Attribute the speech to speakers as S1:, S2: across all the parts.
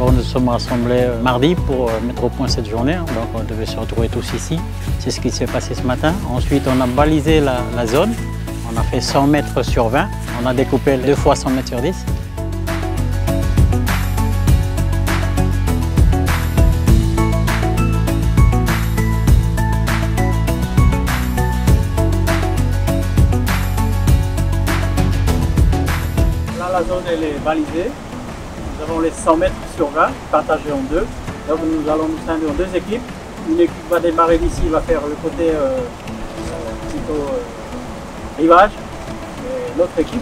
S1: D'abord, nous sommes rassemblés mardi pour mettre au point cette journée, donc on devait se retrouver tous ici. C'est ce qui s'est passé ce matin. Ensuite, on a balisé la zone. On a fait 100 mètres sur 20. On a découpé 2 fois 100 mètres sur 10. Là, la zone elle est balisée. Nous avons les 100 mètres sur 20 partagés en deux. Donc nous allons nous scinder en 2 équipes. Une équipe va démarrer d'ici, va faire le côté plutôt rivage. Et l'autre équipe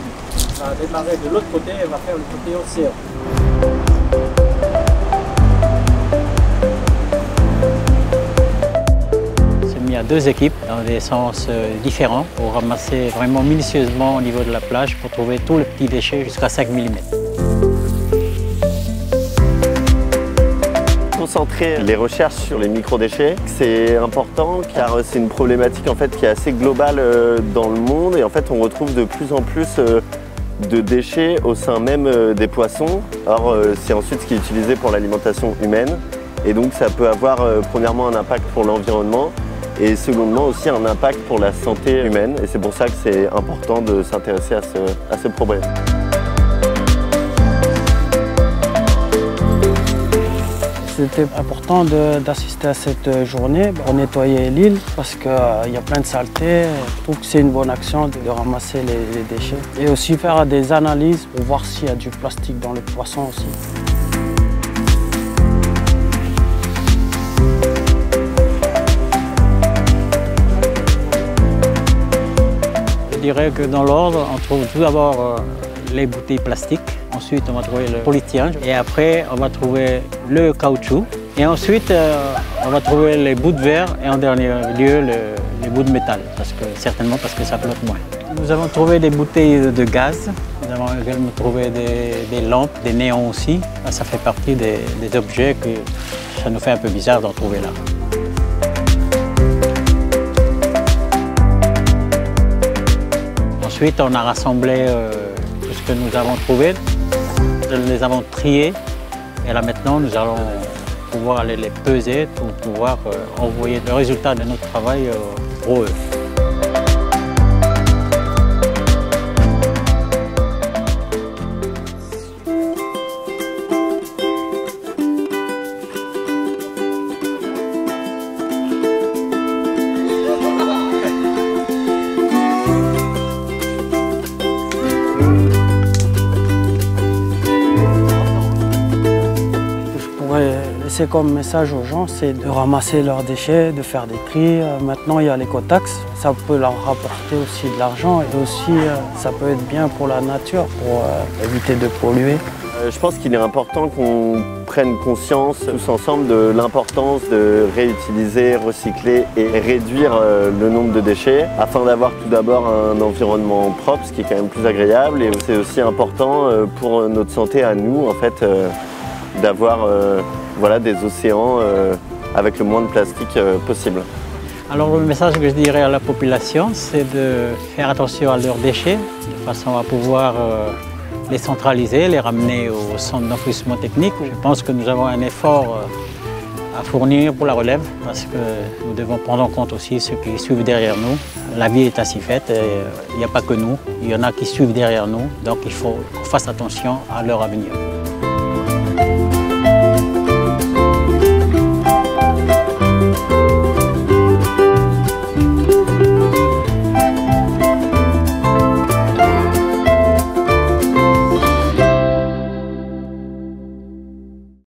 S1: va démarrer de l'autre côté et va faire le côté océan. C'est mis à 2 équipes dans des sens différents pour ramasser vraiment minutieusement au niveau de la plage pour trouver tous les petits déchets jusqu'à 5 mm.
S2: Concentrer les recherches sur les microdéchets, c'est important car c'est une problématique en fait qui est assez globale dans le monde et en fait on retrouve de plus en plus de déchets au sein même des poissons. Or c'est ensuite ce qui est utilisé pour l'alimentation humaine et donc ça peut avoir premièrement un impact pour l'environnement et secondement aussi un impact pour la santé humaine et c'est pour ça que c'est important de s'intéresser à ce problème.
S3: C'était important d'assister à cette journée pour nettoyer l'île parce qu'il y a plein de saletés. Je trouve que c'est une bonne action de ramasser les déchets et aussi faire des analyses pour voir s'il y a du plastique dans les poissons aussi.
S1: Je dirais que dans l'ordre, on trouve tout d'abord les bouteilles plastiques. Ensuite, on va trouver le polyéthylène et après, on va trouver le caoutchouc. Et ensuite, on va trouver les bouts de verre et en dernier lieu, les bouts de métal, certainement parce que ça flotte moins. Nous avons trouvé des bouteilles de gaz. Nous avons également trouvé des lampes, des néons aussi. Ça fait partie des objets que ça nous fait un peu bizarre d'en trouver là. Ensuite, on a rassemblé tout ce que nous avons trouvé. Nous les avons triés et là maintenant nous allons pouvoir aller les peser pour pouvoir envoyer le résultat de notre travail pour eux.
S3: C'est comme message aux gens, c'est de ramasser leurs déchets, de faire des tris. Maintenant, il y a l'écotaxe, ça peut leur rapporter aussi de l'argent et aussi ça peut être bien pour la nature, pour éviter de polluer.
S2: Je pense qu'il est important qu'on prenne conscience tous ensemble de l'importance de réutiliser, recycler et réduire le nombre de déchets afin d'avoir tout d'abord un environnement propre, ce qui est quand même plus agréable et c'est aussi important pour notre santé à nous en fait d'avoir des océans avec le moins de plastique possible.
S1: Alors le message que je dirais à la population, c'est de faire attention à leurs déchets, de façon à pouvoir les centraliser, les ramener au centre d'enfouissement technique. Je pense que nous avons un effort à fournir pour la relève, parce que nous devons prendre en compte aussi ceux qui suivent derrière nous. La vie est ainsi faite, et il n'y a pas que nous, il y en a qui suivent derrière nous, donc il faut qu'on fasse attention à leur avenir.